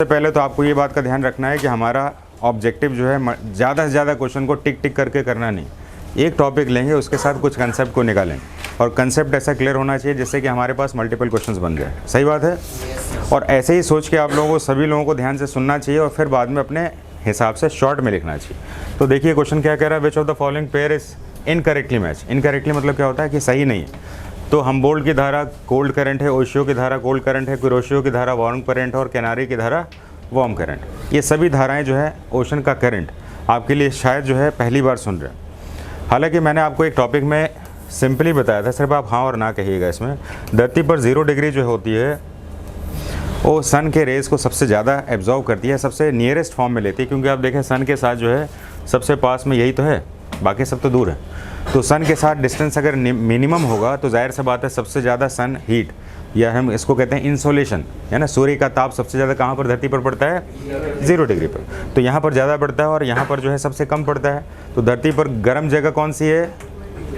सबसे पहले तो आपको ये बात का ध्यान रखना है कि हमारा ऑब्जेक्टिव जो है ज़्यादा से ज़्यादा क्वेश्चन को टिक टिक करके करना नहीं, एक टॉपिक लेंगे उसके साथ कुछ कंसेप्ट को निकालेंगे और कंसेप्ट ऐसा क्लियर होना चाहिए जिससे कि हमारे पास मल्टीपल क्वेश्चंस बन जाए। सही बात है। और ऐसे ही सोच के आप लोगों को सभी लोगों को ध्यान से सुनना चाहिए और फिर बाद में अपने हिसाब से शॉर्ट में लिखना चाहिए। तो देखिए क्वेश्चन क्या कह रहा है, which of the following pair is incorrectly match. Incorrectly मतलब क्या होता है कि सही नहीं है। तो हमबोल्ट की धारा कोल्ड करंट है, ओशियो की धारा कोल्ड करंट है, कुरोशियो की धारा वार्म करंट है और कैनारी की धारा वार्म करंट। ये सभी धाराएं जो है ओशन का करंट आपके लिए शायद जो है पहली बार सुन रहे हैं। हालांकि मैंने आपको एक टॉपिक में सिंपली बताया था, सिर्फ आप हाँ और ना कहिएगा। इसमें धरती पर 0 डिग्री जो होती है वो सन के रेज़ को सबसे ज़्यादा एब्जॉर्व करती है, सबसे नियरेस्ट फॉर्म में लेती है, क्योंकि आप देखें सन के साथ जो है सबसे पास में यही तो है, बाकी सब तो दूर है। तो सन के साथ डिस्टेंस अगर मिनिमम होगा तो जाहिर सी बात है सबसे ज़्यादा सन हीट या हम इसको कहते हैं इंसोलेशन, है ना, सूर्य का ताप सबसे ज़्यादा कहाँ पर धरती पर पड़ता है, 0 डिग्री पर। तो यहाँ पर ज़्यादा पड़ता है और यहाँ पर जो है सबसे कम पड़ता है। तो धरती पर गर्म जगह कौन सी है,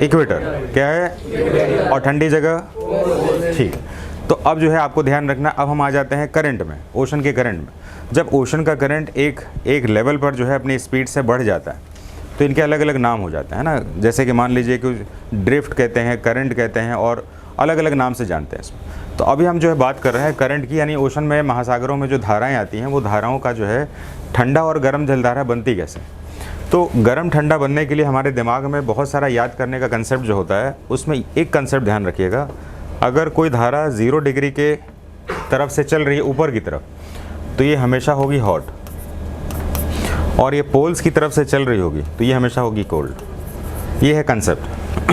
इक्वेटर, क्या है, और ठंडी जगह, ठीक। तो अब जो है आपको ध्यान रखना, अब हम आ जाते हैं करंट में, ओशन के करंट में। जब ओशन का करंट एक लेवल पर जो है अपनी स्पीड से बढ़ जाता है तो इनके अलग अलग नाम हो जाते हैं ना, जैसे कि मान लीजिए कि ड्रिफ्ट कहते हैं, करंट कहते हैं और अलग अलग नाम से जानते हैं इसमें। तो अभी हम जो है बात कर रहे हैं करंट की, यानी ओशन में महासागरों में जो धाराएं आती हैं वो धाराओं का जो है ठंडा और गर्म जलधारा बनती कैसे। तो गर्म ठंडा बनने के लिए हमारे दिमाग में बहुत सारा याद करने का कंसेप्ट जो होता है, उसमें एक कंसेप्ट ध्यान रखिएगा। अगर कोई धारा 0 डिग्री के तरफ से चल रही है ऊपर की तरफ तो ये हमेशा होगी हॉट, और ये पोल्स की तरफ से चल रही होगी तो ये हमेशा होगी कोल्ड। ये है कंसेप्ट।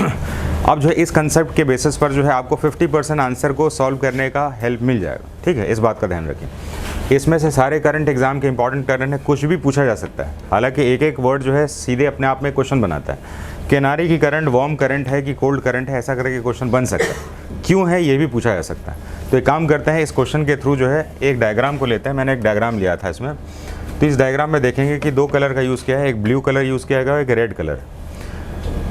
अब जो है इस कंसेप्ट के बेसिस पर जो है आपको 50% आंसर को सॉल्व करने का हेल्प मिल जाएगा। ठीक है, इस बात का ध्यान रखें। इसमें से सारे करंट एग्जाम के इंपॉर्टेंट करंट है, कुछ भी पूछा जा सकता है। हालांकि एक एक वर्ड जो है सीधे अपने आप में क्वेश्चन बनाता है। किनारे की करंट वार्म करंट है कि कोल्ड करंट है, ऐसा करके क्वेश्चन बन सकता है। क्यों है ये भी पूछा जा सकता है। तो एक काम करते हैं, इस क्वेश्चन के थ्रू जो है एक डायग्राम को लेते हैं। मैंने एक डायग्राम लिया था इसमें, तो इस डायग्राम में देखेंगे कि 2 कलर का यूज़ किया है, एक ब्लू कलर यूज़ किया गया और एक रेड कलर।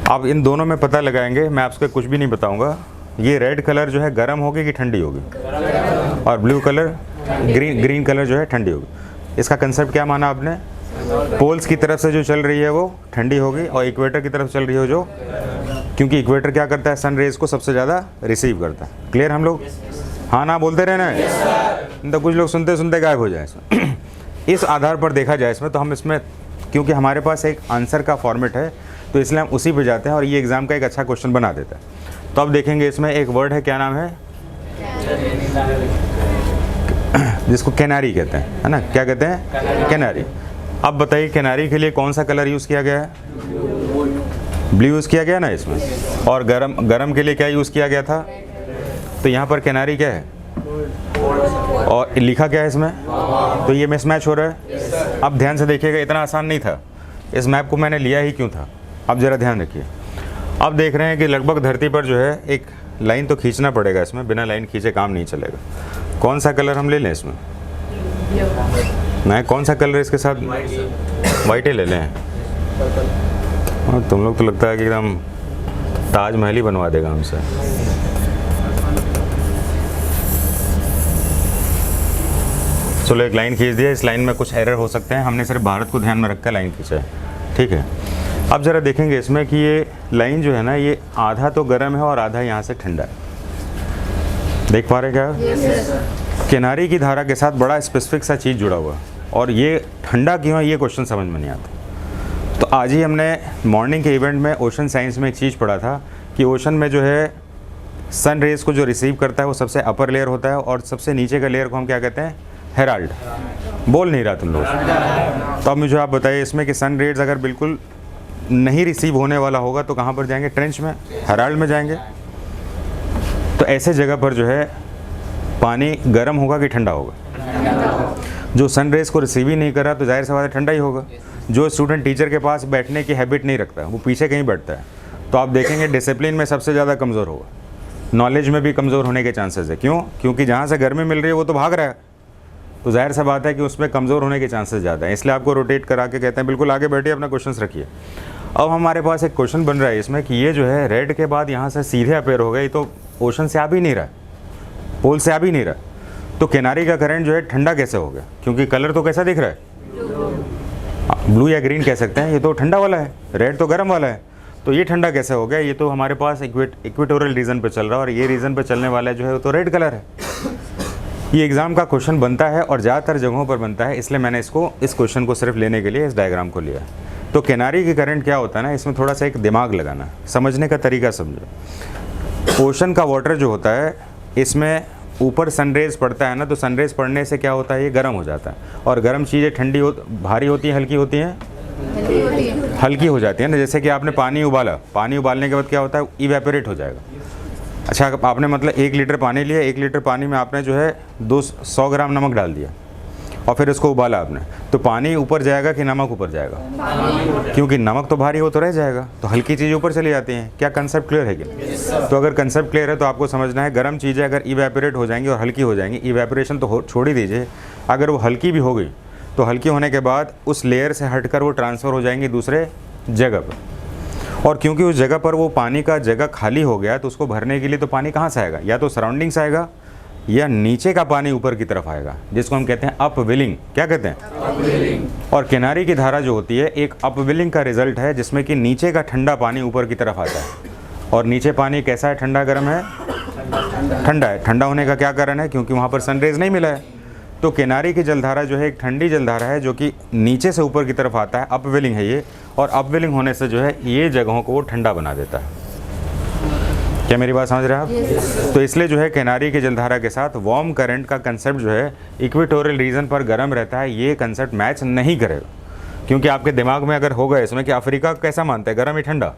आप इन दोनों में पता लगाएंगे, मैं आपको कुछ भी नहीं बताऊंगा। ये रेड कलर जो है गर्म होगी कि ठंडी होगी, और ब्लू कलर ग्रीन कलर जो है ठंडी होगी। इसका कंसेप्ट क्या माना आपने, पोल्स की तरफ से जो चल रही है वो ठंडी होगी और इक्वेटर की तरफ चल रही हो जो, क्योंकि इक्वेटर क्या करता है, सन रेज को सबसे ज़्यादा रिसीव करता है। क्लियर हम लोग, हाँ ना बोलते रहना है, तो कुछ लोग सुनते सुनते गायब हो जाए। इस आधार पर देखा जाए इसमें, तो हम इसमें क्योंकि हमारे पास एक आंसर का फॉर्मेट है तो इसलिए हम उसी पे जाते हैं और ये एग्ज़ाम का एक अच्छा क्वेश्चन बना देता है। तो अब देखेंगे इसमें एक वर्ड है, क्या नाम है, जिसको कैनारी कहते हैं, है ना, क्या कहते हैं, कैनारी। अब बताइए कैनारी के लिए कौन सा कलर यूज़ किया गया है, ब्लू यूज़ किया गया ना इसमें। और गरम के लिए क्या यूज़ किया गया था, तो यहाँ पर कैनारी क्या है और लिखा क्या है इसमें, तो ये मिसमैच हो रहा है। अब ध्यान से देखिएगा, इतना आसान नहीं था, इस मैप को मैंने लिया ही क्यों था, अब ज़रा ध्यान रखिए। अब देख रहे हैं कि लगभग धरती पर जो है एक लाइन तो खींचना पड़ेगा इसमें, बिना लाइन खींचे काम नहीं चलेगा। कौन सा कलर हम ले लें इसमें, मैं कौन सा कलर इसके साथ, वाइट ही ले लें। तुम लोग तो लगता है कि एकदम ताजमहल ही बनवा देगा हमसे। चलो एक लाइन खींच दिया, इस लाइन में कुछ एरर हो सकते हैं, हमने सिर्फ भारत को ध्यान में रखकर लाइन खींचा है। ठीक है, अब ज़रा देखेंगे इसमें कि ये लाइन जो है ना, ये आधा तो गर्म है और आधा यहाँ से ठंडा है। देख पा रहे क्या, किनारे की धारा के साथ बड़ा स्पेसिफिक सा चीज़ जुड़ा हुआ, और ये ठंडा क्यों है ये क्वेश्चन समझ में नहीं आता। तो आज ही हमने मॉर्निंग के इवेंट में ओशन साइंस में एक चीज़ पढ़ा था कि ओशन में जो है सन रेज़ को जो रिसीव करता है वो सबसे अपर लेयर होता है, और सबसे नीचे का लेयर को हम क्या कहते हैं, हेराल्ड। बोल नहीं रहा तुम लोग। तो अब मुझे आप बताइए इसमें कि सन रेज अगर बिल्कुल नहीं रिसीव होने वाला होगा तो कहाँ पर जाएंगे, ट्रेंच में, हेराल्ड में जाएंगे। तो ऐसे जगह पर जो है पानी गर्म होगा कि ठंडा होगा, जो सन रेज को रिसीव ही नहीं कर रहा तो जाहिर सी बात है ठंडा ही होगा। जो स्टूडेंट टीचर के पास बैठने की हैबिट नहीं रखता, वो पीछे कहीं बैठता है, तो आप देखेंगे डिसिप्लिन में सबसे ज़्यादा कमज़ोर होगा, नॉलेज में भी कमज़ोर होने के चांसेस है। क्यों, क्योंकि जहाँ से गर्मी मिल रही है वो तो भाग रहा है, तो जाहिर सा बात है कि उसमें कमज़ोर होने के चांसेस ज़्यादा हैं। इसलिए आपको रोटेट करा के कहते हैं बिल्कुल आगे बैठिए, अपना क्वेश्चंस रखिए। अब हमारे पास एक क्वेश्चन बन रहा है इसमें कि ये जो है रेड के बाद यहाँ से सीधे अपेयर हो गई, तो ओशन से आ भी नहीं रहा, पोल से आ भी नहीं रहा। तो किनारी का करंट जो है ठंडा कैसे हो गया, क्योंकि कलर तो कैसा दिख रहा है, ब्लू या ग्रीन कह सकते हैं, ये तो ठंडा वाला है, रेड तो गर्म वाला है। तो ये ठंडा कैसे हो गया, ये तो हमारे पास इक्वेटोरियल रीजन पे चल रहा है और ये रीजन पे चलने वाला जो है वो तो रेड कलर है। ये एग्ज़ाम का क्वेश्चन बनता है और ज़्यादातर जगहों पर बनता है, इसलिए मैंने इस क्वेश्चन को सिर्फ लेने के लिए इस डायग्राम को लिया। तो किनारी की करंट क्या होता है ना, इसमें थोड़ा सा एक दिमाग लगाना, समझने का तरीका समझो। ओशन का वाटर जो होता है, इसमें ऊपर सनरेज पड़ता है ना, तो सनरेज पड़ने से क्या होता है, ये गर्म हो जाता है और गर्म चीज़ें ठंडी भारी होती हैं, हल्की होती हैं, हल्की हो जाती है ना। जैसे कि आपने पानी उबाला, पानी उबालने के बाद क्या होता है, इवेपोरेट हो जाएगा। अच्छा, आपने मतलब 1 लीटर पानी लिया, 1 लीटर पानी में आपने जो है 200 ग्राम नमक डाल दिया और फिर उसको उबाला आपने, तो पानी ऊपर जाएगा कि नमक ऊपर जाएगा, क्योंकि नमक तो भारी हो तो रह जाएगा, तो हल्की चीज़ें ऊपर चली जाती हैं। क्या कंसेप्ट क्लियर है क्या? तो अगर कंसेप्ट क्लियर है तो आपको समझना है, गर्म चीज़ें अगर इवेपोरेट हो जाएंगी और हल्की हो जाएंगी, इवेपोरेशन तो छोड़ ही दीजिए, अगर वो हल्की भी हो गई तो हल्की होने के बाद उस लेयर से हटकर वो ट्रांसफ़र हो जाएंगी दूसरे जगह पर, और क्योंकि उस जगह पर वो पानी का जगह खाली हो गया, तो उसको भरने के लिए तो पानी कहाँ से आएगा, या तो सराउंडिंग से आएगा या नीचे का पानी ऊपर की तरफ आएगा, जिसको हम कहते हैं अपवेलिंग। क्या कहते हैं? अपवेलिंग। और किनारी की धारा जो होती है एक अपवेलिंग का रिजल्ट है, जिसमें कि नीचे का ठंडा पानी ऊपर की तरफ आता है। और नीचे पानी कैसा है, ठंडा गर्म है? ठंडा है। ठंडा होने का क्या कारण है, क्योंकि वहाँ पर सनरेज नहीं मिला है। तो किनारी की जलधारा जो है एक ठंडी जलधारा है, जो कि नीचे से ऊपर की तरफ आता है, अपवेलिंग है ये, और अपवेलिंग होने से जो है ये जगहों को वो ठंडा बना देता है। क्या मेरी बात समझ रहे हैं आप? तो इसलिए जो है किनारी की जलधारा के साथ वार्म करंट का कंसेप्ट जो है इक्वेटोरियल रीजन पर गर्म रहता है, ये कंसेप्ट मैच नहीं करेगा, क्योंकि आपके दिमाग में अगर होगा इसमें कि अफ्रीका कैसा मानता है, गर्म ही ठंडा,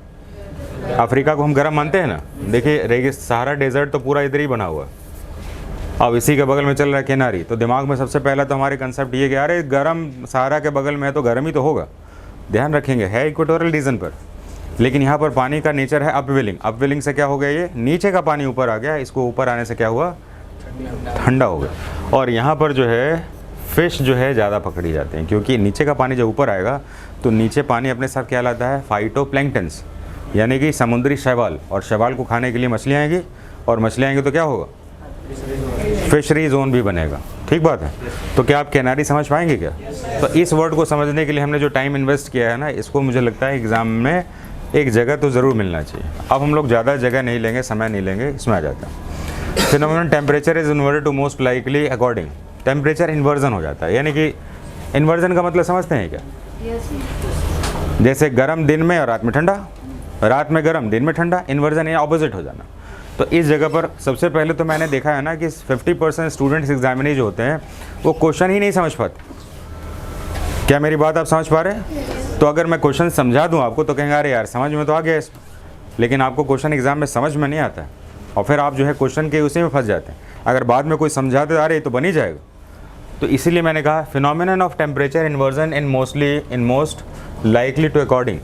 अफ्रीका को हम गर्म मानते हैं ना। देखिए सहारा डेजर्ट तो पूरा इधर ही बना हुआ है, अब इसी के बगल में चल रहा है किनारी, तो दिमाग में सबसे पहला तो हमारे कंसेप्ट ये कि अरे गर्म सहारा के बगल में है तो गर्म ही तो होगा, ध्यान रखेंगे है इक्वेटोरियल रीजन पर। लेकिन यहाँ पर पानी का नेचर है अपवेलिंग। अपवेलिंग से क्या हो गया, ये नीचे का पानी ऊपर आ गया, इसको ऊपर आने से क्या हुआ, ठंडा हो गया। और यहाँ पर जो है फिश जो है ज़्यादा पकड़ी जाते हैं, क्योंकि नीचे का पानी जब ऊपर आएगा तो नीचे पानी अपने साथ क्या लाता है, फाइटोप्लैंक्टन्स, यानी कि समुद्री शैवाल, और शैवाल को खाने के लिए मछलियाँ आएंगी, और मछलियाँ आएंगी तो क्या होगा, फिशरी जोन भी बनेगा। ठीक बात है। तो क्या आप किनारी समझ पाएंगे क्या? तो इस वर्ड को समझने के लिए हमने जो टाइम इन्वेस्ट किया है ना, इसको मुझे लगता है एग्ज़ाम में एक जगह तो ज़रूर मिलना चाहिए। अब हम लोग ज़्यादा जगह नहीं लेंगे, समय नहीं लेंगे, इसमें आ जाता है phenomenon temperature is inverted to most likely according. Temperature inversion हो जाता है, यानी कि इन्वर्जन का मतलब समझते हैं क्या? जैसे गर्म दिन में और रात में ठंडा, रात में गर्म दिन में ठंडा, इन्वर्जन या ऑपोजिट हो जाना। तो इस जगह पर सबसे पहले तो मैंने देखा है ना कि 50% स्टूडेंट्स एग्जामिनी जो होते हैं वो क्वेश्चन ही नहीं समझ पाते। क्या मेरी बात आप समझ पा रहे हैं? तो अगर मैं क्वेश्चन समझा दूं आपको तो कहेंगे अरे यार समझ में तो आ गया इसमें, लेकिन आपको क्वेश्चन एग्जाम में समझ में नहीं आता है, और फिर आप जो है क्वेश्चन के उसी में फंस जाते हैं। अगर बाद में कोई समझा दे अरे तो बन ही जाएगा। तो इसीलिए मैंने कहा phenomenon of temperature inversion in most likely to according.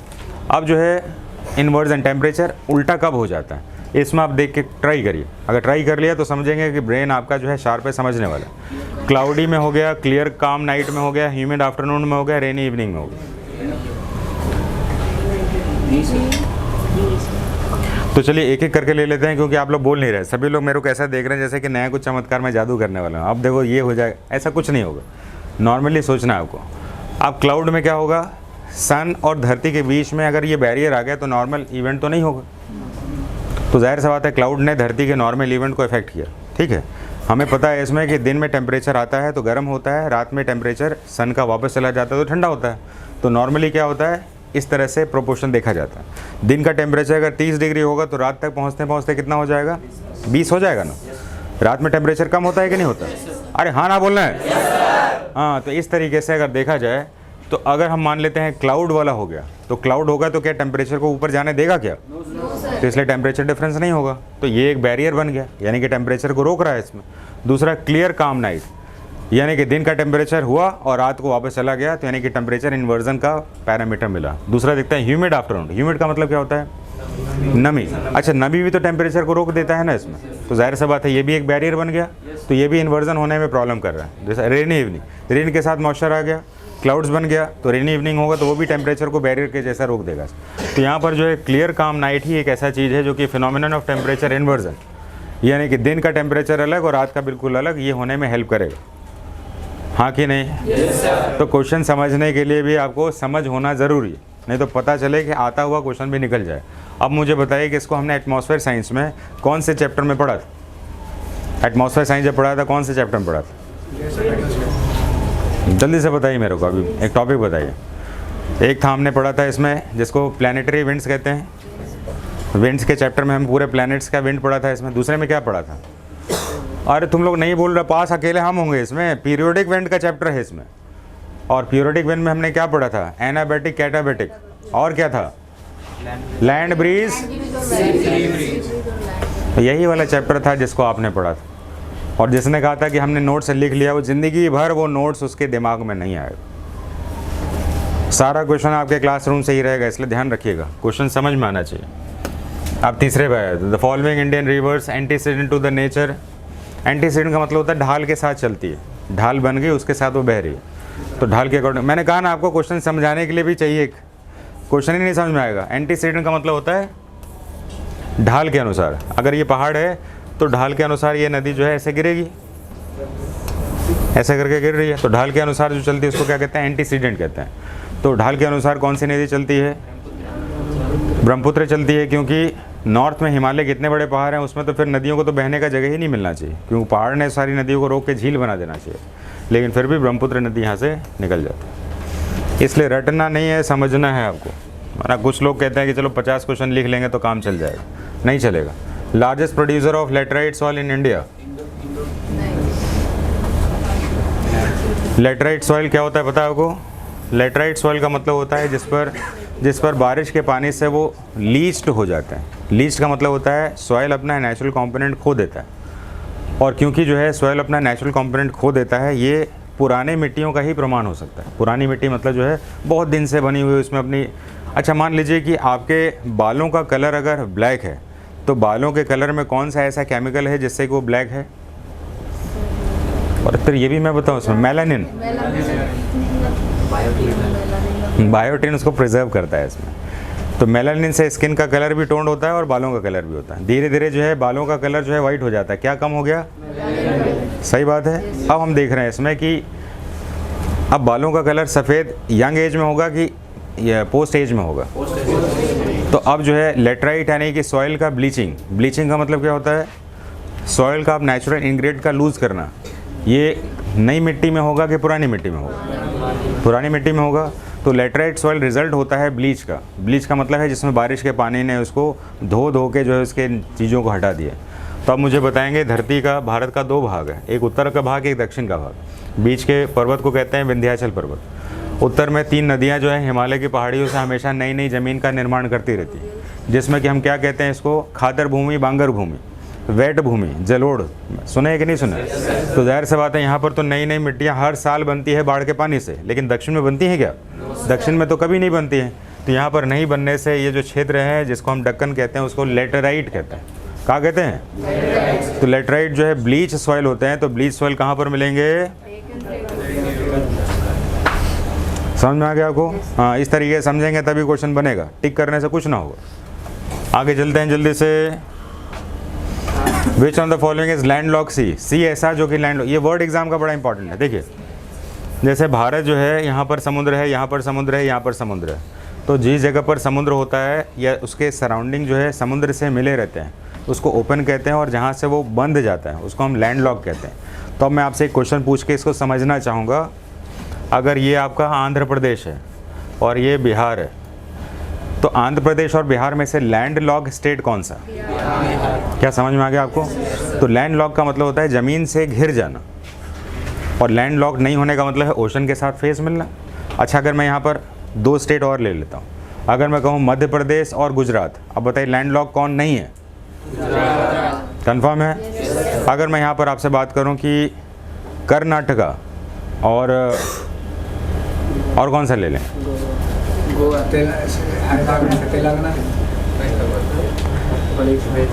अब जो है इन्वर्जन टेम्परेचर उल्टा कब हो जाता है, इसमें आप देख के ट्राई करिए। अगर ट्राई कर लिया तो समझेंगे कि ब्रेन आपका जो है शार्प है, समझने वाला। क्लाउडी में हो गया, क्लियर काम नाइट में हो गया, ह्यूमिड आफ्टरनून में हो गया, रेनी इवनिंग में हो गया। तो चलिए एक एक करके ले लेते हैं, क्योंकि आप लोग बोल नहीं रहे। सभी लोग मेरे को ऐसा देख रहे हैं जैसे कि नया कुछ चमत्कार में जादू करने वाला हूँ। अब देखो ये हो जाए, ऐसा कुछ नहीं होगा। नॉर्मली सोचना है आपको। अब क्लाउड में क्या होगा, सन और धरती के बीच में अगर ये बैरियर आ गया तो नॉर्मल इवेंट तो नहीं होगा। तो जाहिर सी बात है क्लाउड ने धरती के नॉर्मल इवेंट को इफेक्ट किया। ठीक है, हमें पता है इसमें कि दिन में टेम्परेचर आता है तो गर्म होता है, रात में टेम्परेचर सन का वापस चला जाता है तो ठंडा होता है। तो नॉर्मली क्या होता है, इस तरह से प्रोपोर्शन देखा जाता है। दिन का टेम्परेचर अगर 30 डिग्री होगा तो रात तक पहुँचते पहुँचते कितना हो जाएगा, 20 हो जाएगा ना। रात में टेम्परेचर कम होता है कि नहीं होता? अरे हाँ ना बोलना है। हाँ, तो इस तरीके से अगर देखा जाए तो अगर हम मान लेते हैं क्लाउड वाला हो गया, तो क्लाउड होगा तो क्या टेम्परेचर को ऊपर जाने देगा क्या? तो इसलिए टेम्परेचर डिफरेंस नहीं होगा। तो ये एक बैरियर बन गया, यानी कि टेम्परेचर को रोक रहा है इसमें। दूसरा क्लियर काम नाइट, यानी कि दिन का टेम्परेचर हुआ और रात को वापस चला गया, तो यानी कि टेम्परेचर इन्वर्जन का पैरामीटर मिला। दूसरा देखते हैं ह्यूमिड आफ्टरनून। ह्यूमिड का मतलब क्या होता है, नमी। अच्छा, नमी भी तो टेम्परेचर को रोक देता है ना इसमें, तो जाहिर सी बात है ये भी एक बैरियर बन गया। तो ये भी इन्वर्जन होने में प्रॉब्लम कर रहा है। जैसे रेनी इवनिंग, रेन के साथ मॉइस्चर आ गया, क्लाउड्स बन गया, तो रेनी इवनिंग होगा तो वो भी टेम्परेचर को बैरियर के जैसा रोक देगा। तो यहाँ पर जो है क्लियर काम नाइट ही एक ऐसा चीज़ है जो कि फिनोमेनन ऑफ टेम्परेचर इन्वर्जन यानी कि दिन का टेम्परेचर अलग और रात का बिल्कुल अलग, ये होने में हेल्प करेगा, हाँ कि नहीं? तो क्वेश्चन समझने के लिए भी आपको समझ होना ज़रूरी है, नहीं तो पता चले कि आता हुआ क्वेश्चन भी निकल जाए। अब मुझे बताइए कि इसको हमने एटमॉस्फेयर साइंस में कौन से चैप्टर में पढ़ा था? एटमॉस्फेयर साइंस जब पढ़ा था कौन से चैप्टर में पढ़ा था? जल्दी से बताइए मेरे को, अभी एक टॉपिक बताइए। एक था हमने पढ़ा था इसमें जिसको प्लानिटरी विंड्स कहते हैं, विंड्स के चैप्टर में हम पूरे प्लैनेट्स का विंड पढ़ा था। इसमें दूसरे में क्या पढ़ा था? अरे तुम लोग नहीं बोल रहे, पास अकेले हम होंगे। इसमें पीरियोडिक विंड का चैप्टर है इसमें, और पीरियोडिक विंड में हमने क्या पढ़ा था? एनाबैटिक, कैटाबैटिक, और क्या था? लैंड ब्रीज, यही वाला चैप्टर था जिसको आपने पढ़ा था। और जिसने कहा था कि हमने नोट्स लिख लिया, वो ज़िंदगी भर वो नोट्स उसके दिमाग में नहीं आएगा। सारा क्वेश्चन आपके क्लासरूम से ही रहेगा, इसलिए ध्यान रखिएगा, क्वेश्चन समझ में आना चाहिए। अब तीसरे पे, the following Indian rivers antecedent to the nature. Antecedent का मतलब होता है ढाल के साथ चलती है, ढाल बन गई उसके साथ वो बह रही है, तो ढाल के अकॉर्डिंग। मैंने कहा ना आपको क्वेश्चन समझाने के लिए भी चाहिए, क्वेश्चन ही नहीं समझ में आएगा। एंटीसीडेंट का मतलब होता है ढाल के अनुसार। अगर ये पहाड़ है तो ढाल के अनुसार ये नदी जो है ऐसे गिरेगी, ऐसे करके गिर रही है, तो ढाल के अनुसार जो चलती है उसको क्या कहते हैं? एंटीसीडेंट कहते हैं। तो ढाल के अनुसार कौन सी नदी चलती है? ब्रह्मपुत्र चलती है, क्योंकि नॉर्थ में हिमालय कितने बड़े पहाड़ हैं, उसमें तो फिर नदियों को तो बहने का जगह ही नहीं मिलना चाहिए, क्योंकि पहाड़ ने सारी नदियों को रोक के झील बना देना चाहिए, लेकिन फिर भी ब्रह्मपुत्र नदी यहाँ से निकल जाती है। इसलिए रटना नहीं है, समझना है आपको। वरना कुछ लोग कहते हैं कि चलो 50 क्वेश्चन लिख लेंगे तो काम चल जाएगा, नहीं चलेगा। Largest producer of laterite soil in India. Laterite soil क्या होता है पता है आपको? लेटराइट सॉइल का मतलब होता है जिस पर बारिश के पानी से वो लीच्ड हो जाता है। लीच्ड का मतलब होता है सॉइल अपना नेचुरल कंपोनेंट खो देता है। और क्योंकि जो है सॉइल अपना नेचुरल कंपोनेंट खो देता है, ये पुराने मिट्टियों का ही प्रमाण हो सकता है। पुरानी मिट्टी मतलब जो है बहुत दिन से बनी हुई, उसमें अपनी, अच्छा मान लीजिए कि आपके बालों का कलर अगर ब्लैक है, तो बालों के कलर में कौन सा ऐसा केमिकल है जिससे कि वो ब्लैक है? और फिर ये भी मैं बताऊँ, उसमें मेलानिन, बायोटिन उसको प्रिजर्व करता है इसमें। तो मेलानिन से स्किन का कलर भी टोन्ड होता है और बालों का कलर भी होता है। धीरे धीरे जो है बालों का कलर जो है वाइट हो जाता है। क्या कम हो गया? सही बात है। अब हम देख रहे हैं इसमें कि अब बालों का कलर सफ़ेद यंग एज में होगा कि पोस्ट एज में होगा? तो अब जो है लेटराइट यानी कि सॉइल का ब्लीचिंग का मतलब क्या होता है? सॉइल का आप नेचुरल इंग्रेडिएंट का लूज़ करना। ये नई मिट्टी में होगा कि पुरानी मिट्टी में होगा? पुरानी मिट्टी में होगा। तो लेटराइट सॉइल रिजल्ट होता है ब्लीच का। ब्लीच का मतलब है जिसमें बारिश के पानी ने उसको धो के जो है उसके चीज़ों को हटा दिया। तो अब मुझे बताएंगे, धरती का, भारत का 2 भाग है, एक उत्तर का भाग, एक दक्षिण का भाग। बीच के पर्वत को कहते हैं विंध्याचल पर्वत। उत्तर में 3 नदियाँ जो है हिमालय की पहाड़ियों से हमेशा नई नई ज़मीन का निर्माण करती रहती है, जिसमें कि हम क्या कहते हैं इसको? खादर भूमि, बांगर भूमि, वेट भूमि, जलोढ़। सुने है कि नहीं सुने? तो जाहिर सी बात है यहाँ पर तो नई नई मिट्टियाँ हर साल बनती है बाढ़ के पानी से, लेकिन दक्षिण में बनती हैं क्या? दक्षिण में तो कभी नहीं बनती है। तो यहाँ पर नहीं बनने से ये जो क्षेत्र है जिसको हम दक्कन कहते हैं उसको लेटराइट कहते हैं। क्या कहते हैं? तो लेटराइट जो है ब्लीच सॉइल होते हैं। तो ब्लीच सॉइल कहाँ पर मिलेंगे? समझ में आ गया आपको? हाँ, इस तरीके से समझेंगे तभी क्वेश्चन बनेगा, टिक करने से कुछ ना होगा। आगे चलते हैं जल्दी से। Which on the following is landlock sea? Sea ऐसा जो कि लैंड, ये वर्ड एग्जाम का बड़ा इंपॉर्टेंट है। देखिए जैसे भारत जो है, यहाँ पर समुद्र है, यहाँ पर समुद्र है, यहाँ पर समुद्र है। तो जिस जगह पर समुद्र होता है या उसके सराउंडिंग जो है समुद्र से मिले रहते हैं, उसको ओपन कहते हैं, और जहाँ से वो बंद जाता है उसको हम लैंडलॉक कहते हैं। तो अब मैं आपसे एक क्वेश्चन पूछ के इसको समझना चाहूँगा। अगर ये आपका आंध्र प्रदेश है और ये बिहार है, तो आंध्र प्रदेश और बिहार में से लैंडलॉक स्टेट कौन सा? क्या समझ में आ गया आपको? तो लैंडलॉक का मतलब होता है ज़मीन से घिर जाना, और लैंडलॉक नहीं होने का मतलब है ओशन के साथ फेस मिलना। अच्छा, अगर मैं यहाँ पर 2 स्टेट और ले लेता हूँ, अगर मैं कहूँ मध्य प्रदेश और गुजरात, अब बताइए लैंडलॉक कौन नहीं है? कंफर्म है? अगर मैं यहाँ पर आपसे बात करूँ कि कर्नाटका और कौन सा ले लें?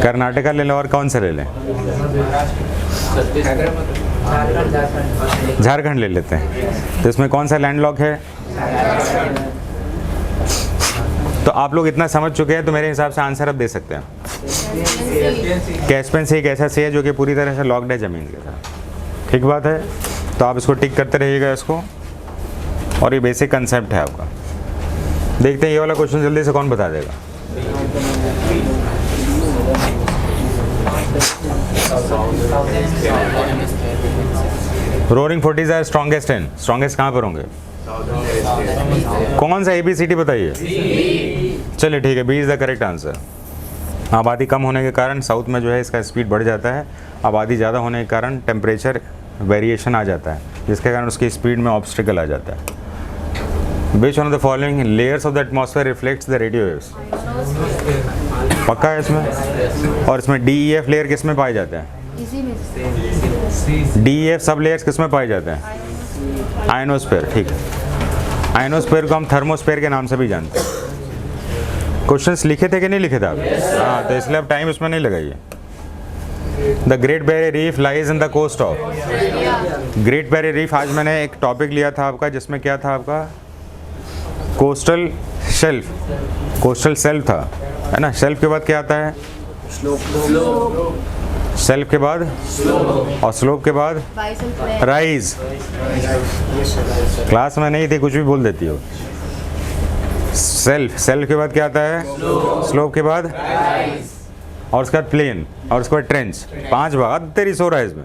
कर्नाटका ले लें, और कौन सा ले लें? झारखंड ले लेते हैं। तो इसमें कौन सा लैंडलॉक है? तो आप लोग इतना समझ चुके हैं तो मेरे हिसाब से आंसर अब दे सकते हैं। कैस्पियन सी एक ऐसा सी है जो कि पूरी तरह से लॉक्ड है ज़मीन के साथ। ठीक बात है, तो आप इसको टिक करते रहिएगा इसको, और ये बेसिक कंसेप्ट है आपका। देखते हैं ये वाला क्वेश्चन जल्दी से कौन बता देगा। Roaring 40s are strongest in, strongest कहाँ पर होंगे? कौन सा ABCD बताइए? चलिए ठीक है, B is the correct answer. आबादी कम होने के कारण साउथ में जो है इसका स्पीड बढ़ जाता है, आबादी ज़्यादा होने के कारण टेम्परेचर वेरिएशन आ जाता है, जिसके कारण उसकी स्पीड में ऑब्स्टिकल आ जाता है। Which one of the following layers of the atmosphere reflects the radio waves? पक्का है इसमें? और इसमें DEF लेयर किस में पाए जाते हैं? DEF सब लेयर्स किस में पाए जाते हैं? आयनोस्फीयर। ठीक है, आयनोस्फीयर को हम थर्मोस्फीयर के नाम से भी जानते हैं। क्वेश्चंस लिखे थे कि नहीं लिखे थे आप? हाँ, तो इसलिए आप टाइम इसमें नहीं लगाइए। The great barrier reef lies in the coast of. Great barrier reef, आज मैंने एक टॉपिक लिया था आपका जिसमें क्या था आपका? Coastal shelf. कोस्टल शेल्फ था, है ना? शेल्फ के बाद क्या आता है? शेल्फ के बाद और स्लोप के बाद राइज। क्लास में नहीं थी, कुछ भी बोल देती हो। सेल्फ, सेल्फ के बाद क्या आता है? स्लोप के बाद और उसके बाद प्लेन और उसके बाद ट्रेंच। 5 भाग तेरी सो रहा है इसमें।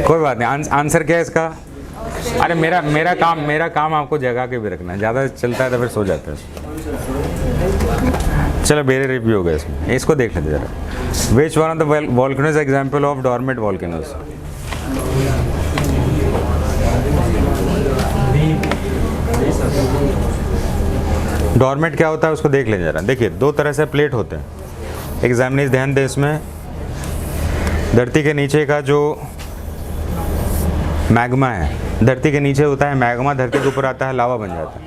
कोई बात नहीं, आंसर क्या है इसका? अरे मेरा काम आपको जगा के भी रखना है, ज़्यादा चलता है तो फिर सो जाता है। चलो बेरे रिव्यू हो गया इसमें, इसको देख लेते जरा। Which one of the volcanoes example of dormant volcanoes? Dormant क्या होता है उसको देख लें जरा। देखिए, 2 तरह से प्लेट होते हैं। एग्जामिनेज ध्यान दें इसमें। धरती के नीचे का जो मैग्मा है, धरती के नीचे होता है मैग्मा, धरती के ऊपर आता है लावा बन जाता है।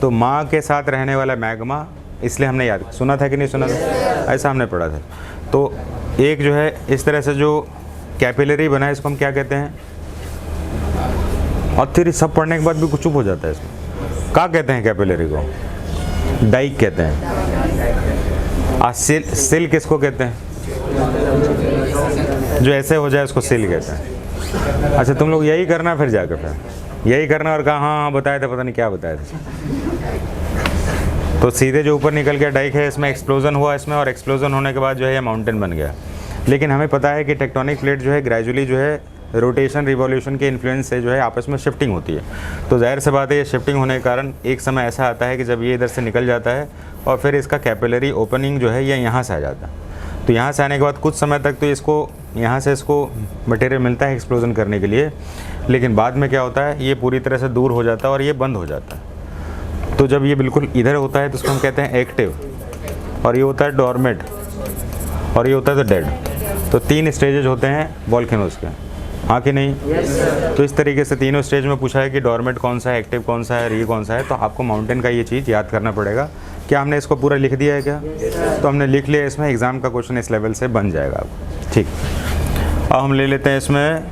तो माँ के साथ रहने वाला मैग्मा, इसलिए हमने याद सुना था कि नहीं सुना था? ऐसा हमने पढ़ा था। तो एक जो है इस तरह से जो कैपिलरी बना है, इसको हम क्या कहते हैं? और फिर सब पढ़ने के बाद भी कुछ चुप हो जाता है इसमें। क्या कहते हैं कैपिलरी को? डाइक कहते हैं। सिल किसको कहते हैं? जो ऐसे हो जाए उसको सिल कहते हैं। अच्छा, तुम लोग यही करना, फिर जाकर फिर यही करना और कहा हाँ बताया था, पता नहीं क्या बताया था। तो सीधे जो ऊपर निकल गया डाइक है, इसमें एक्सप्लोजन हुआ इसमें, और एक्सप्लोजन होने के बाद जो है ये माउंटेन बन गया। लेकिन हमें पता है कि टेक्टोनिक प्लेट जो है ग्रेजुअली जो है रोटेशन रिवॉल्यूशन के इन्फ्लुएंस से जो है आपस में शिफ्टिंग होती है। तो जाहिर सी बात है ये शिफ्टिंग होने के कारण एक समय ऐसा आता है कि जब ये इधर से निकल जाता है और फिर इसका कैपिलरी ओपनिंग जो है ये यहाँ से आ जाता है। तो यहाँ से आने के बाद कुछ समय तक तो इसको यहाँ से इसको मटेरियल मिलता है एक्सप्लोजन करने के लिए, लेकिन बाद में क्या होता है ये पूरी तरह से दूर हो जाता है और ये बंद हो जाता है। तो जब ये बिल्कुल इधर होता है तो उसको हम कहते हैं एक्टिव, और ये होता है डॉर्मेंट, और ये होता है तो डेड। तो 3 स्टेजेज होते हैं वॉल्केनोज के, हाँ कि नहीं? तो इस तरीके से तीनों स्टेज में पूछा है कि डॉर्मेंट कौन सा है, एक्टिव कौन सा है और ये कौन सा है। तो आपको माउंटेन का ये चीज़ याद करना पड़ेगा। क्या हमने इसको पूरा लिख दिया है क्या? तो हमने लिख लिया, इसमें एग्ज़ाम का क्वेश्चन इस लेवल से बन जाएगा आपको। ठीक, अब हम ले लेते हैं इसमें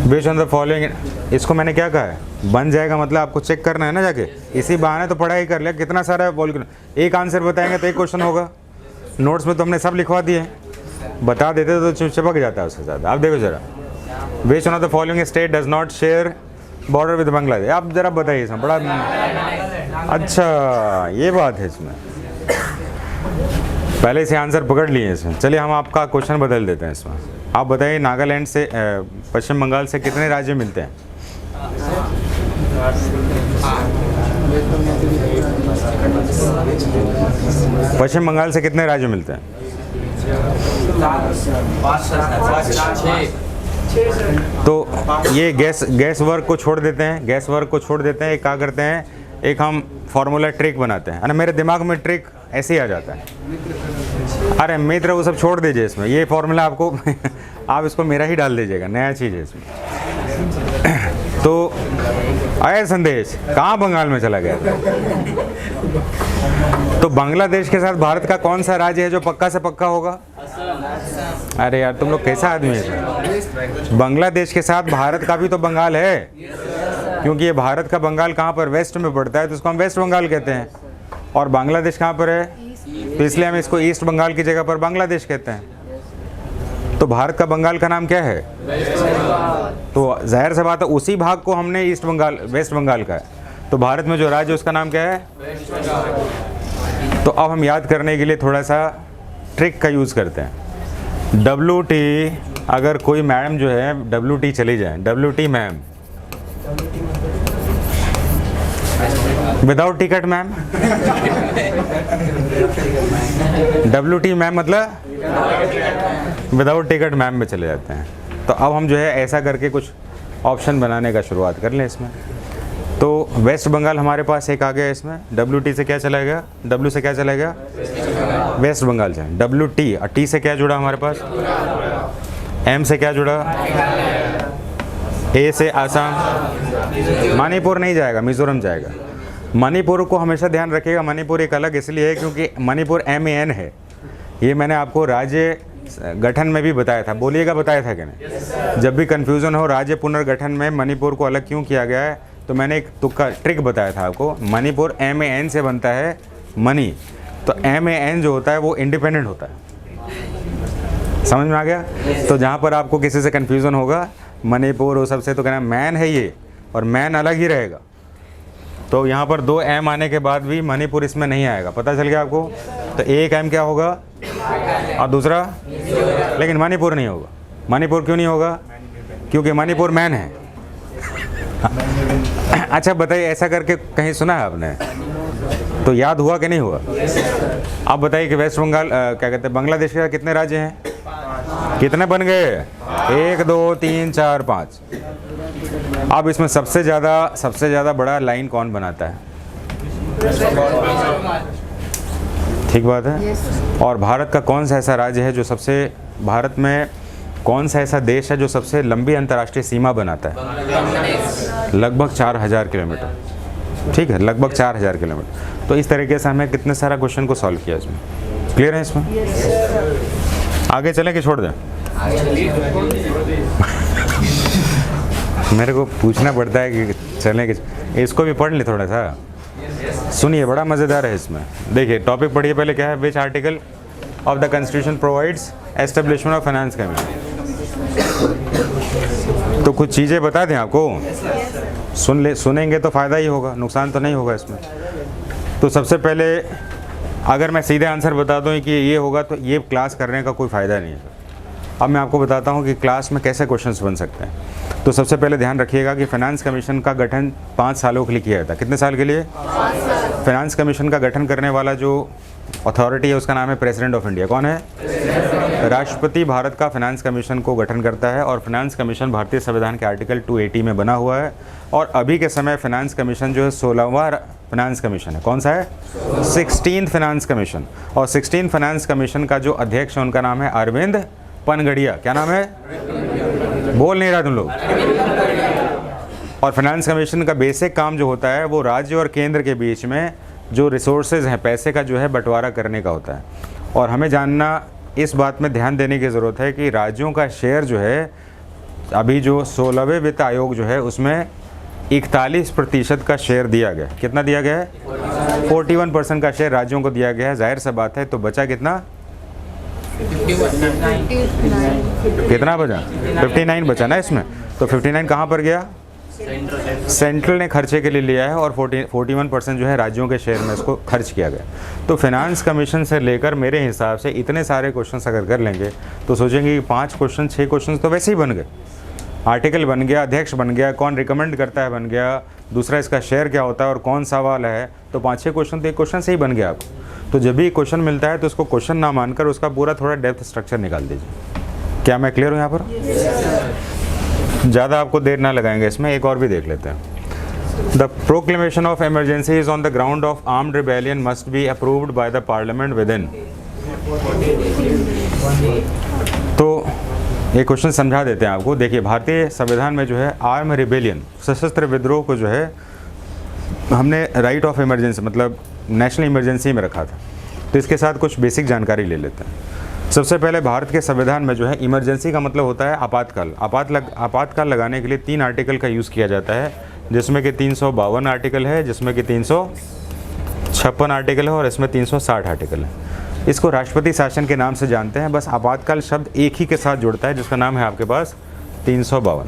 बेस्ड ऑन द फॉलोइंग। इसको मैंने क्या कहा है? बन जाएगा मतलब आपको चेक करना है ना जाके, इसी बहाने तो पढ़ाई कर लिया। कितना सारा वॉल्केनो, एक आंसर बताएंगे तो एक क्वेश्चन होगा। नोट्स में तो हमने सब लिखवा दिए, बता देते तो चिपक जाता है उससे ज़्यादा। आप देखो जरा, which one of the following state does not share border with Bangladesh? आप जरा बताइए इसमें बड़ा। अच्छा, ये बात है इसमें, पहले से आंसर पकड़ लिए इसमें। चलिए हम आपका क्वेश्चन बदल देते हैं इसमें। आप बताइए, नागालैंड से पश्चिम बंगाल से कितने राज्य मिलते हैं? पश्चिम बंगाल से कितने राज्य मिलते हैं? तो ये गैस वर्क को छोड़ देते हैं, गैस वर्क को छोड़ देते हैं। एक क्या करते हैं, एक हम फॉर्मूला ट्रिक बनाते हैं। अरे मेरे दिमाग में ट्रिक ऐसे ही आ जाता है। अरे मित्र वो सब छोड़ दीजिए, इसमें ये फॉर्मूला आपको आप इसको मेरा ही डाल दीजिएगा, नया चीज़ है इसमें। तो आया संदेश, कहाँ बंगाल में चला गया? तो बांग्लादेश के साथ भारत का कौन सा राज्य है जो पक्का से पक्का होगा? अरे यार तुम लोग कैसा आदमी है? बांग्लादेश के साथ भारत का भी तो बंगाल है। क्योंकि ये भारत का बंगाल कहाँ पर वेस्ट में पड़ता है तो इसको हम वेस्ट बंगाल कहते हैं, और बांग्लादेश कहाँ पर है तो इसलिए हम इसको ईस्ट बंगाल की जगह पर बांग्लादेश कहते हैं। तो भारत का बंगाल का नाम क्या है? तो जाहिर सी बात है उसी भाग को हमने ईस्ट बंगाल वेस्ट बंगाल का है, तो भारत में जो राज्य है उसका नाम क्या है? तो अब हम याद करने के लिए थोड़ा सा ट्रिक का यूज़ करते हैं। WT, अगर कोई मैडम जो है WT चली जाए, WT ma'am, without ticket ma'am, WT ma'am मतलब विदाउट टिकट मैम में चले जाते हैं। तो अब हम जो है ऐसा करके कुछ ऑप्शन बनाने का शुरुआत कर लें इसमें। तो वेस्ट बंगाल हमारे पास एक आ गया इसमें, WT से क्या चला गया? W से क्या चला गया? वेस्ट बंगाल से। WT और T से क्या जुड़ा हमारे पास? M से क्या जुड़ा? A से आसाम, मणिपुर नहीं जाएगा, मिजोरम जाएगा। मणिपुर को हमेशा ध्यान रखिएगा, मणिपुर एक अलग इसलिए है क्योंकि मणिपुर MAN है। ये मैंने आपको राज्य गठन में भी बताया था, बोलिएगा बताया था कि नहीं? जब भी कन्फ्यूज़न हो राज्य पुनर्गठन में मणिपुर को अलग क्यों किया गया है, तो मैंने एक तुक्का ट्रिक बताया था आपको। मणिपुर MAN से बनता है मनी, तो MAN जो होता है वो इंडिपेंडेंट होता है। समझ में आ गया? तो जहाँ पर आपको किसी से कन्फ्यूज़न होगा मणिपुर वो सबसे, तो कहना मैन है ये और मैन अलग ही रहेगा। तो यहाँ पर 2 M आने के बाद भी मणिपुर इसमें नहीं आएगा, पता चल गया आपको? तो एक M क्या होगा और दूसरा, लेकिन मणिपुर नहीं होगा। मणिपुर क्यों नहीं होगा? क्योंकि मणिपुर मैन है। अच्छा बताइए, ऐसा करके कहीं सुना है आपने? तो याद हुआ कि नहीं हुआ? आप बताइए कि वेस्ट बंगाल क्या कहते हैं, बांग्लादेश के कितने राज्य हैं? कितने बन गए? 1 2 3 4 5। अब इसमें सबसे ज़्यादा बड़ा लाइन कौन बनाता है? ठीक बात है। और भारत का कौन सा ऐसा राज्य है जो सबसे, भारत में कौन सा ऐसा देश है जो सबसे लंबी अंतर्राष्ट्रीय सीमा बनाता है? लगभग 4000 किलोमीटर। ठीक है, लगभग 4000 किलोमीटर। तो इस तरीके से हमें कितने सारा क्वेश्चन को सॉल्व किया इसमें। क्लियर है इसमें? आगे चलें कि छोड़ दें? मेरे को पूछना पड़ता है कि चलें कि, इसको भी पढ़ लें थोड़ा सा। सुनिए, बड़ा मज़ेदार है इसमें। देखिए टॉपिक पढ़िए पहले, क्या है? Which article of the constitution provides establishment of finance commission. तो कुछ चीज़ें बता दें आपको, सुनेंगे तो फ़ायदा ही होगा, नुकसान तो नहीं होगा इसमें। तो सबसे पहले अगर मैं सीधे आंसर बता दूं कि ये होगा तो ये क्लास करने का कोई फ़ायदा नहीं है। अब मैं आपको बताता हूं कि क्लास में कैसे क्वेश्चंस बन सकते हैं। तो सबसे पहले ध्यान रखिएगा कि फाइनेंस कमीशन का गठन 5 सालों के लिए किया जाता है। कितने साल के लिए? 5 साल। फाइनेंस कमीशन का गठन करने वाला जो अथॉरिटी है उसका नाम है प्रेसिडेंट ऑफ इंडिया। कौन है? राष्ट्रपति भारत का फाइनेंस कमीशन को गठन करता है, और फाइनेंस कमीशन भारतीय संविधान के आर्टिकल 280 में बना हुआ है। और अभी के समय फाइनेंस कमीशन जो है 16वां फाइनेंस कमीशन है। कौन सा है? 16th finance commission. और 16th फाइनेंस कमीशन का जो अध्यक्ष है उनका नाम है अरविंद पनगड़िया। क्या नाम है? बोल नहीं रहा तुम लोग। और फाइनेंस कमीशन का बेसिक काम जो होता है वो राज्य और केंद्र के बीच में जो रिसोर्सेज हैं, पैसे का जो है बंटवारा करने का होता है। और हमें जानना, इस बात में ध्यान देने की ज़रूरत है कि राज्यों का शेयर जो है, अभी जो 16वें वित्त आयोग जो है उसमें 41% का शेयर दिया गया। कितना दिया गया है? 41% का शेयर राज्यों को दिया गया है। जाहिर सा बात है, तो बचा कितना? कितना बचा? 59 बचा ना इसमें। तो 59 कहाँ पर गया? सेंट्रल ने खर्चे के लिए लिया है, और 41% जो है राज्यों के शेयर में इसको खर्च किया गया। तो फाइनेंस कमीशन से लेकर मेरे हिसाब से इतने सारे क्वेश्चंस अगर कर लेंगे तो सोचेंगे कि 5 क्वेश्चन 6 क्वेश्चन तो वैसे ही बन गए। आर्टिकल बन गया, अध्यक्ष बन गया, कौन रिकमेंड करता है बन गया, दूसरा इसका शेयर क्या होता है और कौन सवाल है, तो 5-6 क्वेश्चन तो एक क्वेश्चन से ही बन गया आपको। तो जब भी क्वेश्चन मिलता है तो उसको क्वेश्चन ना मानकर उसका पूरा थोड़ा डेप्थ स्ट्रक्चर निकाल दीजिए। क्या मैं क्लियर हूँ यहाँ पर? ज़्यादा आपको देर ना लगाएंगे इसमें, एक और भी देख लेते हैं। The proclamation of emergency is on the ground of armed rebellion must be approved by the parliament with in. तो एक क्वेश्चन समझा देते हैं आपको। देखिए, भारतीय संविधान में जो है आर्म रिबेलियन, सशस्त्र विद्रोह को जो है हमने राइट ऑफ इमरजेंसी मतलब नेशनल इमरजेंसी में रखा था। तो इसके साथ कुछ बेसिक जानकारी ले लेते हैं। सबसे पहले भारत के संविधान में जो है इमरजेंसी का मतलब होता है आपातकाल। आपातकाल लगाने के लिए 3 आर्टिकल का यूज़ किया जाता है। जिसमें कि 352 आर्टिकल है, जिसमें कि 356 आर्टिकल है और इसमें 360 आर्टिकल है। इसको राष्ट्रपति शासन के नाम से जानते हैं। बस आपातकाल शब्द एक ही के साथ जुड़ता है जिसका नाम है आपके पास 352।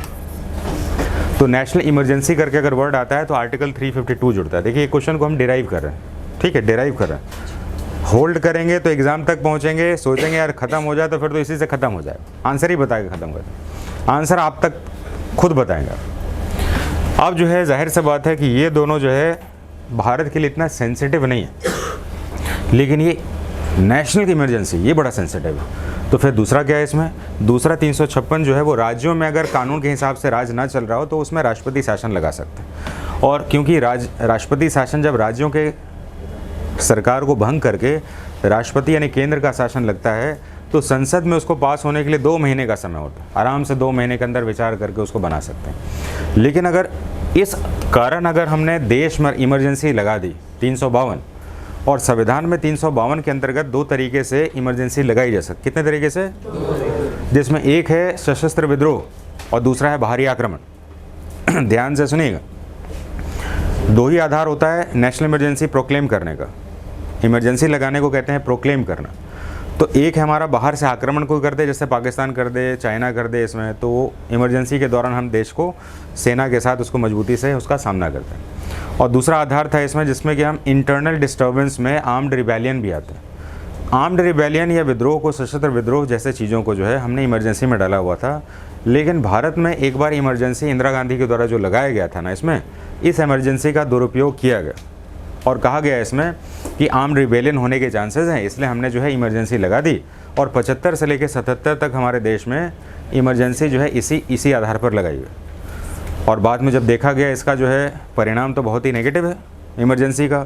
तो नेशनल इमरजेंसी करके अगर वर्ड आता है तो आर्टिकल 352 जुड़ता है। देखिए क्वेश्चन को हम डिराइव कर रहे हैं, ठीक है, डिराइव कर रहे हैं। होल्ड करेंगे तो एग्जाम तक पहुंचेंगे, सोचेंगे यार खत्म हो जाए तो फिर तो इसी से खत्म हो जाए, आंसर ही बताएगा खत्म कर, आंसर आप तक खुद बताएंगे। अब जो है जाहिर सी बात है कि ये दोनों जो है भारत के लिए इतना सेंसिटिव नहीं है, लेकिन ये नेशनल इमरजेंसी ये बड़ा सेंसिटिव है। तो फिर दूसरा क्या है इसमें? दूसरा 356 जो है वो राज्यों में अगर कानून के हिसाब से राज ना चल रहा हो तो उसमें राष्ट्रपति शासन लगा सकते हैं। और क्योंकि राष्ट्रपति शासन जब राज्यों के सरकार को भंग करके राष्ट्रपति यानी केंद्र का शासन लगता है तो संसद में उसको पास होने के लिए 2 महीने का समय होता है। आराम से 2 महीने के अंदर विचार करके उसको बना सकते हैं। लेकिन अगर इस कारण अगर हमने देश में इमरजेंसी लगा दी 352 और संविधान में 352 के अंतर्गत 2 तरीके से इमरजेंसी लगाई जा सकती। कितने तरीके से? जिसमें एक है सशस्त्र विद्रोह और दूसरा है बाहरी आक्रमण। ध्यान से सुनिएगा, 2 ही आधार होता है नेशनल इमरजेंसी प्रोक्लेम करने का। इमरजेंसी लगाने को कहते हैं प्रोक्लेम करना। तो एक है हमारा बाहर से आक्रमण कोई कर दे, जैसे पाकिस्तान कर दे, चाइना कर दे, इसमें तो इमरजेंसी के दौरान हम देश को सेना के साथ उसको मजबूती से उसका सामना करते हैं। और दूसरा आधार था इसमें जिसमें कि हम इंटरनल डिस्टर्बेंस में आर्म्ड रिबेलियन भी आते हैं। आर्म्ड रिबेलियन या विद्रोह को, सशस्त्र विद्रोह जैसे चीज़ों को जो है हमने इमरजेंसी में डाला हुआ था। लेकिन भारत में एक बार इमरजेंसी इंदिरा गांधी के द्वारा जो लगाया गया था ना, इसमें इस इमरजेंसी का दुरुपयोग किया गया और कहा गया इसमें कि आर्म्ड रिबेलियन होने के चांसेस हैं, इसलिए हमने जो है इमरजेंसी लगा दी। और 75 से लेकर 77 तक हमारे देश में इमरजेंसी जो है इसी आधार पर लगाई गई। और बाद में जब देखा गया इसका जो है परिणाम तो बहुत ही नेगेटिव है इमरजेंसी का,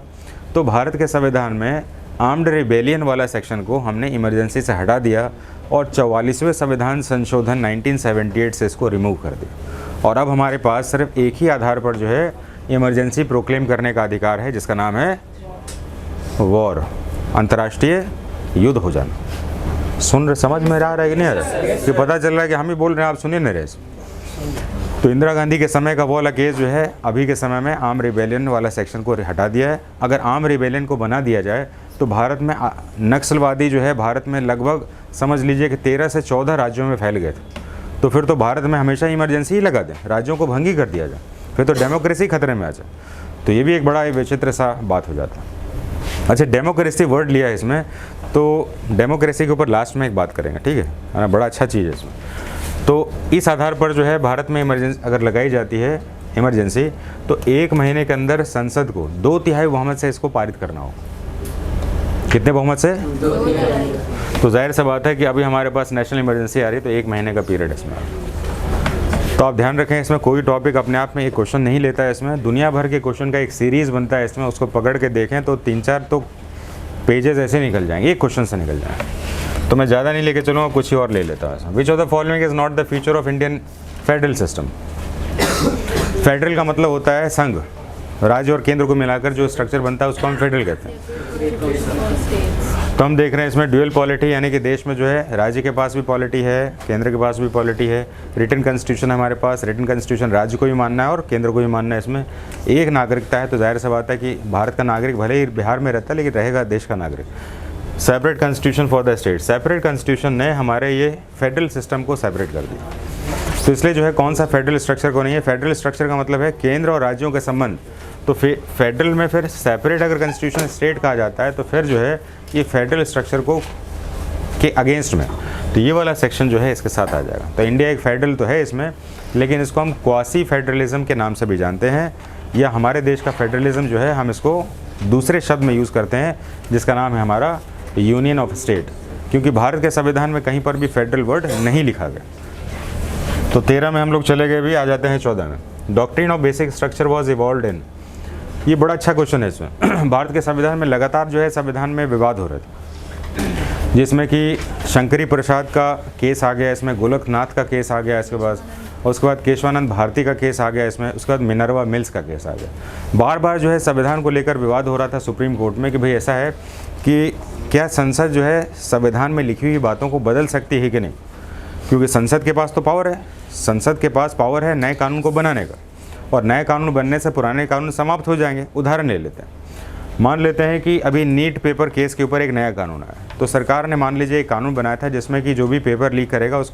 तो भारत के संविधान में आर्म्ड रिबेलियन वाला सेक्शन को हमने इमरजेंसी से हटा दिया और 44वें संविधान संशोधन 1978 से इसको रिमूव कर दिया। और अब हमारे पास सिर्फ एक ही आधार पर जो है इमरजेंसी प्रोक्लेम करने का अधिकार है, जिसका नाम है वॉर, अंतर्राष्ट्रीय युद्ध हो जाना। समझ में आ रहा है कि नहीं आ रहा है? कि पता चल रहा है कि हम ही बोल रहे हैं, आप सुनिए नहीं रहे। तो इंदिरा गांधी के समय का वो वाला केस जो है अभी के समय में आर्म रिबेलियन वाला सेक्शन को हटा दिया है। अगर आर्म रिबेलियन को बना दिया जाए तो भारत में नक्सलवादी जो है भारत में लगभग समझ लीजिए कि 13 से 14 राज्यों में फैल गए थे। तो फिर तो भारत में हमेशा इमरजेंसी ही लगा दें, राज्यों को भंगी कर दिया जाए, फिर तो डेमोक्रेसी खतरे में आ जाए। तो ये भी एक बड़ा विचित्र सा बात हो जाता है। अच्छा, डेमोक्रेसी वर्ड लिया है इसमें, तो डेमोक्रेसी के ऊपर लास्ट में एक बात करेंगे, ठीक है, बड़ा अच्छा चीज़ है इसमें। तो इस आधार पर जो है भारत में इमरजेंसी अगर लगाई जाती है इमरजेंसी, तो 1 महीने के अंदर संसद को 2/3 बहुमत से इसको पारित करना होगा। कितने बहुमत से? 2/3। तो जाहिर सी बात है कि अभी हमारे पास नेशनल इमरजेंसी आ रही है, तो 1 महीने का पीरियड इसमें। तो आप ध्यान रखें, इसमें कोई टॉपिक अपने आप में एक क्वेश्चन नहीं लेता है। इसमें दुनिया भर के क्वेश्चन का एक सीरीज़ बनता है इसमें, उसको पकड़ के देखें तो 3-4 तो पेजेस ऐसे निकल जाएंगे, एक क्वेश्चन से निकल जाएंगे। तो मैं ज़्यादा नहीं लेके चलूँगा, कुछ ही और ले लेता हूँ। Which of the following is not the feature of Indian federal system? Federal का मतलब होता है संघ, राज्य और केंद्र को मिलाकर जो स्ट्रक्चर बनता है उसको हम फेडरल कहते हैं। तो हम देख रहे हैं इसमें ड्यूअल पॉलिटी, यानी कि देश में जो है राज्य के पास भी पॉलिटी है, केंद्र के पास भी पॉलिटी है। रिटन कॉन्स्टिट्यूशन हमारे पास, रिटन कॉन्स्टिट्यूशन राज्य को भी मानना है और केंद्र को भी मानना है। इसमें एक नागरिकता है, तो जाहिर सी बात है कि भारत का नागरिक भले ही बिहार में रहता है लेकिन रहेगा देश का नागरिक। Separate constitution for the state, separate constitution ने हमारे ये फेडरल सिस्टम को सेपरेट कर दिया। तो इसलिए जो है कौन सा फेडरल स्ट्रक्चर को नहीं है, फेडरल स्ट्रक्चर का मतलब है केंद्र और राज्यों के संबंध। तो फेडरल में फिर सेपरेट अगर कॉन्स्टिट्यूशन स्टेट कहा जाता है तो फिर जो है ये फेडरल स्ट्रक्चर को के अगेंस्ट में, तो ये वाला सेक्शन जो है इसके साथ आ जाएगा। तो इंडिया एक फेडरल तो है इसमें, लेकिन इसको हम क्वासी फेडरलिज्म के नाम से भी जानते हैं, या हमारे देश का फेडरलिज्म जो है हम इसको दूसरे शब्द में यूज़ करते हैं जिसका नाम है हमारा यूनियन ऑफ स्टेट, क्योंकि भारत के संविधान में कहीं पर भी फेडरल वर्ड नहीं लिखा गया। तो 13 में हम लोग चले गए, भी आ जाते हैं 14 में। Doctrine of basic structure was evolved in, ये बड़ा अच्छा क्वेश्चन है इसमें। भारत के संविधान में लगातार जो है संविधान में विवाद हो रहे थे, जिसमें कि शंकरी प्रसाद का केस आ गया, इसमें गोलकनाथ का केस आ गया इसके बाद, और उसके बाद केशवानंद भारती का केस आ गया इसमें, उसके बाद मिनर्वा मिल्स का केस आ गया। बार बार जो है संविधान को लेकर विवाद हो रहा था सुप्रीम कोर्ट में कि भाई ऐसा है कि क्या संसद जो है संविधान में लिखी हुई बातों को बदल सकती है कि नहीं, क्योंकि संसद के पास तो पावर है, संसद के पास पावर है नए कानून को बनाने का। और नए कानून बनने से पुराने कानून समाप्त हो जाएंगे। उदाहरण ले लेते हैं, मान लेते हैं कि अभी नीट पेपर केस के ऊपर एक नया कानून आया, तो सरकार ने मान लीजिए एक कानून बनाया था जिसमें कि जो भी पेपर लीक करेगा उसको